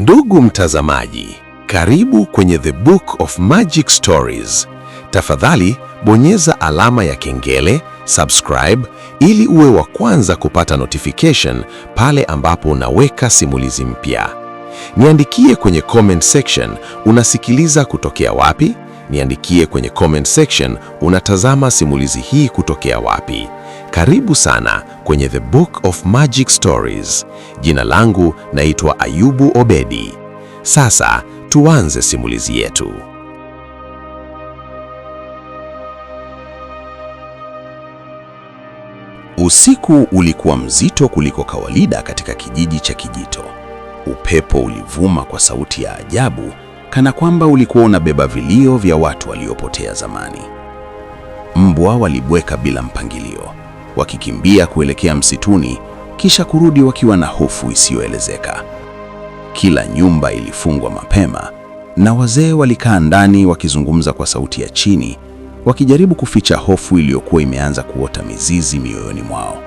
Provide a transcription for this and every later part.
Ndugu mtazamaji, karibu kwenye The Book of Magic Stories. Tafadhali bonyeza alama ya kengele, subscribe, ili uwe wa kwanza kupata notification pale ambapo unaweka simulizi mpya. Niandikie kwenye comment section unasikiliza kutokea wapi. Niandikie kwenye comment section unatazama simulizi hii kutokea wapi. Karibu sana kwenye The Book of Magic Stories. Jina langu naitwa Ayubu Obedi. Sasa tuanze simulizi yetu. Usiku ulikuwa mzito kuliko kawaida katika kijiji cha Kijito. Upepo ulivuma kwa sauti ya ajabu, kana kwamba ulikuwa unabeba vilio vya watu waliopotea zamani. Mbwa walibweka bila mpangilio, wakikimbia kuelekea msituni, kisha kurudi wakiwa na hofu isiyoelezeka. Kila nyumba ilifungwa mapema, na wazee walikaa ndani wakizungumza kwa sauti ya chini, wakijaribu kuficha hofu iliyokuwa imeanza kuota mizizi mioyoni mwao.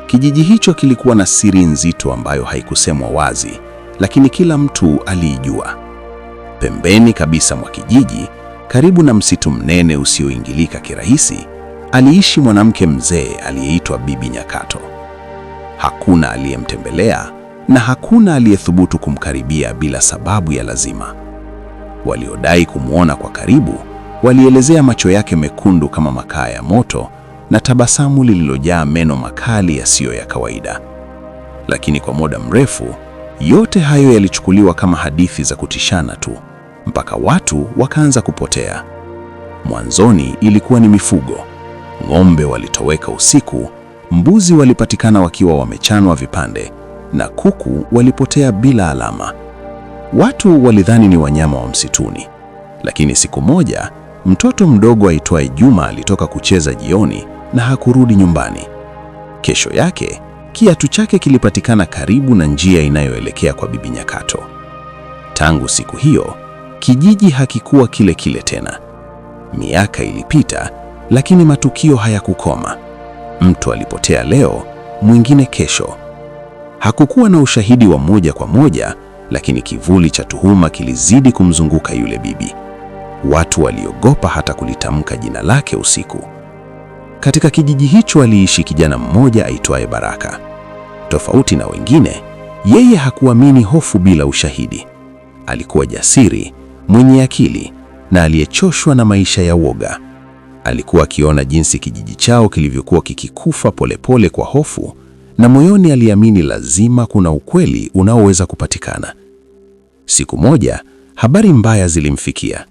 Kijiji hicho kilikuwa na siri nzito ambayo haikusemwa wazi, lakini kila mtu aliijua. Pembeni kabisa mwa kijiji, karibu na msitu mnene usioingilika kirahisi, aliishi mwanamke mzee aliyeitwa Bibi Nyakato. Hakuna aliyemtembelea na hakuna aliyethubutu kumkaribia bila sababu ya lazima. Waliodai kumwona kwa karibu walielezea macho yake mekundu kama makaa ya moto na tabasamu lililojaa meno makali yasiyo ya kawaida. Lakini kwa muda mrefu, yote hayo yalichukuliwa kama hadithi za kutishana tu, mpaka watu wakaanza kupotea. Mwanzoni ilikuwa ni mifugo. Ng'ombe walitoweka usiku, mbuzi walipatikana wakiwa wamechanwa vipande, na kuku walipotea bila alama. Watu walidhani ni wanyama wa msituni. Lakini siku moja, mtoto mdogo aitwaye Juma alitoka kucheza jioni na hakurudi nyumbani. Kesho yake, kiatu chake kilipatikana karibu na njia inayoelekea kwa Bibi Nyakato. Tangu siku hiyo, kijiji hakikuwa kile kile tena. Miaka ilipita, lakini matukio hayakukoma. Mtu alipotea leo, mwingine kesho. Hakukuwa na ushahidi wa moja kwa moja, lakini kivuli cha tuhuma kilizidi kumzunguka yule bibi. Watu waliogopa hata kulitamka jina lake usiku. Katika kijiji hicho aliishi kijana mmoja aitwaye Baraka. Tofauti na wengine, yeye hakuamini hofu bila ushahidi. Alikuwa jasiri, mwenye akili na aliyechoshwa na maisha ya woga. Alikuwa akiona jinsi kijiji chao kilivyokuwa kikikufa polepole kwa hofu, na moyoni aliamini lazima kuna ukweli unaoweza kupatikana. Siku moja, habari mbaya zilimfikia.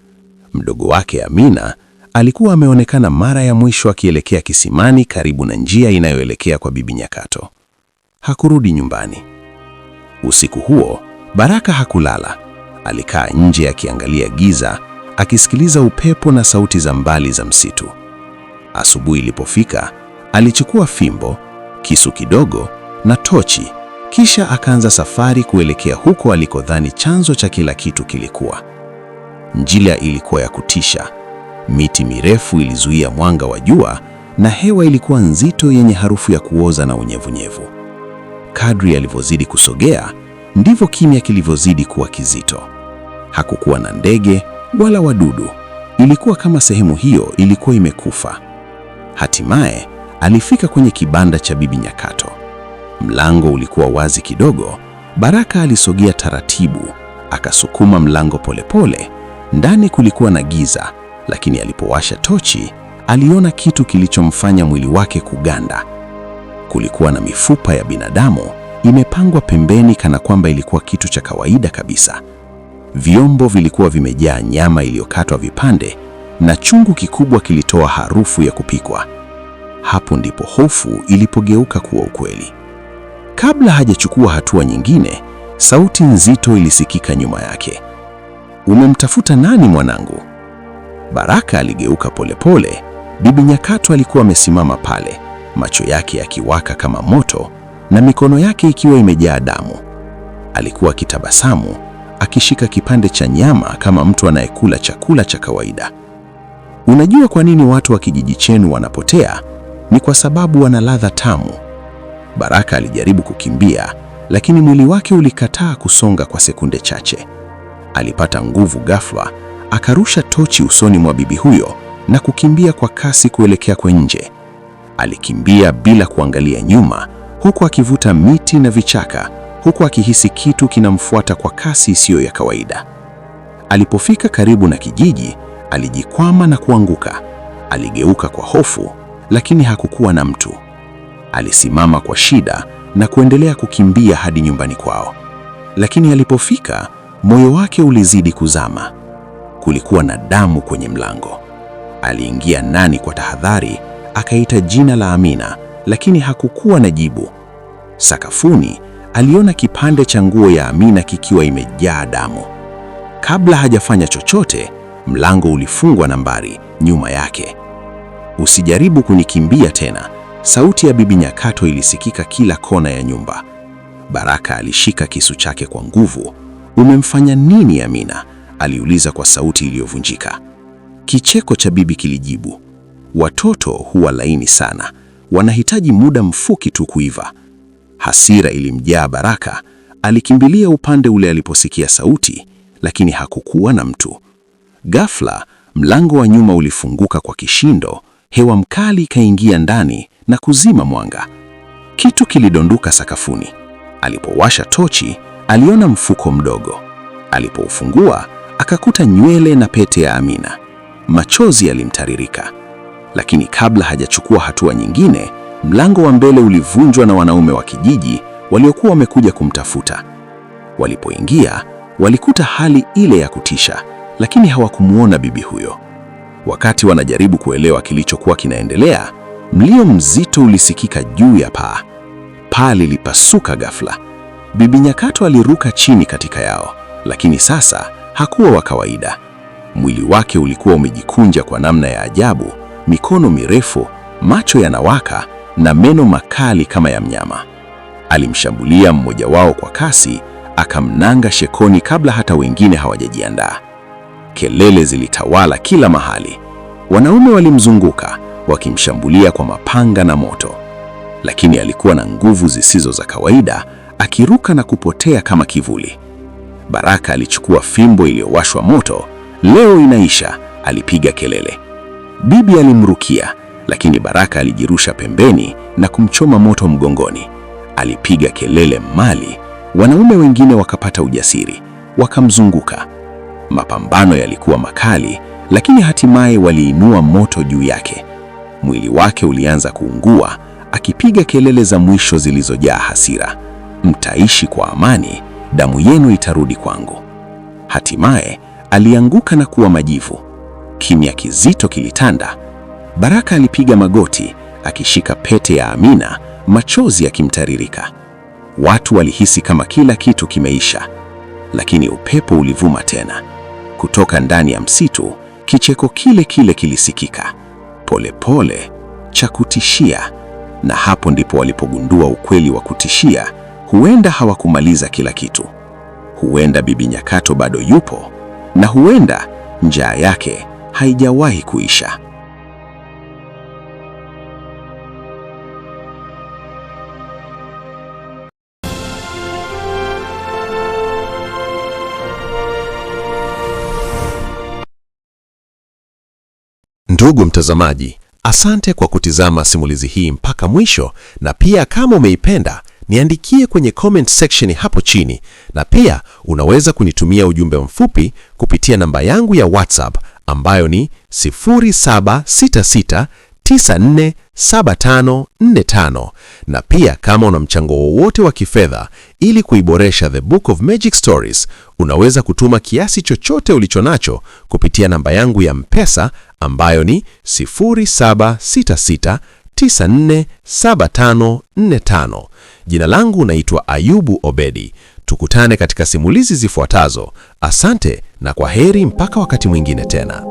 Mdogo wake Amina alikuwa ameonekana mara ya mwisho akielekea kisimani karibu na njia inayoelekea kwa Bibi Nyakato. Hakurudi nyumbani. Usiku huo, Baraka hakulala. Alikaa nje akiangalia giza, akisikiliza upepo na sauti za mbali za msitu. Asubuhi ilipofika, alichukua fimbo, kisu kidogo na tochi, kisha akaanza safari kuelekea huko alikodhani chanzo cha kila kitu kilikuwa. Njia ilikuwa ya kutisha. Miti mirefu ilizuia mwanga wa jua na hewa ilikuwa nzito yenye harufu ya kuoza na unyevunyevu. Kadri alivyozidi kusogea, ndivyo kimya kilivyozidi kuwa kizito. Hakukuwa na ndege wala wadudu. Ilikuwa kama sehemu hiyo ilikuwa imekufa. Hatimaye alifika kwenye kibanda cha Bibi Nyakato. Mlango ulikuwa wazi kidogo. Baraka alisogea taratibu, akasukuma mlango polepole. Ndani kulikuwa na giza, lakini alipowasha tochi, aliona kitu kilichomfanya mwili wake kuganda. Kulikuwa na mifupa ya binadamu imepangwa pembeni kana kwamba ilikuwa kitu cha kawaida kabisa. Vyombo vilikuwa vimejaa nyama iliyokatwa vipande, na chungu kikubwa kilitoa harufu ya kupikwa. Hapo ndipo hofu ilipogeuka kuwa ukweli. Kabla hajachukua hatua nyingine, sauti nzito ilisikika nyuma yake. "Umemtafuta nani mwanangu?" Baraka aligeuka polepole. Bibi Nyakato alikuwa amesimama pale, macho yake yakiwaka kama moto na mikono yake ikiwa imejaa damu. Alikuwa akitabasamu, akishika kipande cha nyama kama mtu anayekula chakula cha kawaida. "Unajua kwa nini watu wa kijiji chenu wanapotea? Ni kwa sababu wana ladha tamu." Baraka alijaribu kukimbia, lakini mwili wake ulikataa kusonga kwa sekunde chache. Alipata nguvu ghafla, akarusha tochi usoni mwa bibi huyo na kukimbia kwa kasi kuelekea kwa nje. Alikimbia bila kuangalia nyuma, huku akivuta miti na vichaka, huku akihisi kitu kinamfuata kwa kasi isiyo ya kawaida. Alipofika karibu na kijiji, alijikwama na kuanguka. Aligeuka kwa hofu, lakini hakukuwa na mtu. Alisimama kwa shida na kuendelea kukimbia hadi nyumbani kwao. Lakini alipofika, moyo wake ulizidi kuzama. Kulikuwa na damu kwenye mlango. Aliingia ndani kwa tahadhari, akaita jina la Amina, lakini hakukuwa na jibu. Sakafuni, aliona kipande cha nguo ya Amina kikiwa imejaa damu. Kabla hajafanya chochote, mlango ulifungwa nambari nyuma yake. "Usijaribu kunikimbia tena," sauti ya Bibi Nyakato ilisikika kila kona ya nyumba. Baraka alishika kisu chake kwa nguvu. "Umemfanya nini Amina?" aliuliza kwa sauti iliyovunjika. Kicheko cha bibi kilijibu, "Watoto huwa laini sana, wanahitaji muda mfupi tu kuiva." Hasira ilimjaa Baraka. Alikimbilia upande ule aliposikia sauti, lakini hakukuwa na mtu. Ghafla, mlango wa nyuma ulifunguka kwa kishindo, hewa mkali ikaingia ndani na kuzima mwanga. Kitu kilidondoka sakafuni. Alipowasha tochi, aliona mfuko mdogo. Alipoufungua, akakuta nywele na pete ya Amina. Machozi yalimtaririka. Lakini kabla hajachukua hatua nyingine, mlango wa mbele ulivunjwa na wanaume wa kijiji waliokuwa wamekuja kumtafuta. Walipoingia, walikuta hali ile ya kutisha, lakini hawakumuona bibi huyo. Wakati wanajaribu kuelewa kilichokuwa kinaendelea, mlio mzito ulisikika juu ya paa. Paa lilipasuka ghafla. Bibi Nyakato aliruka chini katika yao, lakini sasa hakuwa wa kawaida. Mwili wake ulikuwa umejikunja kwa namna ya ajabu, mikono mirefu, macho yanawaka na meno makali kama ya mnyama. Alimshambulia mmoja wao kwa kasi, akamnanga shekoni kabla hata wengine hawajajiandaa. Kelele zilitawala kila mahali. Wanaume walimzunguka, wakimshambulia kwa mapanga na moto. Lakini alikuwa na nguvu zisizo za kawaida, akiruka na kupotea kama kivuli. Baraka alichukua fimbo iliyowashwa moto. "Leo inaisha," alipiga kelele. Bibi alimrukia, lakini Baraka alijirusha pembeni na kumchoma moto mgongoni. Alipiga kelele mali. Wanaume wengine wakapata ujasiri, wakamzunguka. Mapambano yalikuwa makali, lakini hatimaye waliinua moto juu yake. Mwili wake ulianza kuungua, akipiga kelele za mwisho zilizojaa hasira. "Mtaishi kwa amani, damu yenu itarudi kwangu." Hatimaye alianguka na kuwa majivu. Kimya kizito kilitanda. Baraka alipiga magoti, akishika pete ya Amina, machozi yakimtaririka. Watu walihisi kama kila kitu kimeisha, lakini upepo ulivuma tena. Kutoka ndani ya msitu, kicheko kile kile kilisikika, polepole, cha kutishia. Na hapo ndipo walipogundua ukweli wa kutishia. Huenda hawakumaliza kila kitu. Huenda Bibi Nyakato bado yupo, na huenda njaa yake haijawahi kuisha. Ndugu mtazamaji, asante kwa kutizama simulizi hii mpaka mwisho, na pia kama umeipenda, niandikie kwenye comment section hapo chini, na pia unaweza kunitumia ujumbe mfupi kupitia namba yangu ya WhatsApp ambayo ni 0766947545, na pia kama una mchango wowote wa kifedha ili kuiboresha The Book of Magic Stories, unaweza kutuma kiasi chochote ulichonacho kupitia namba yangu ya M-Pesa ambayo ni 0766947545. Jina langu naitwa Ayubu Obedi. Tukutane katika simulizi zifuatazo. Asante na kwa heri mpaka wakati mwingine tena.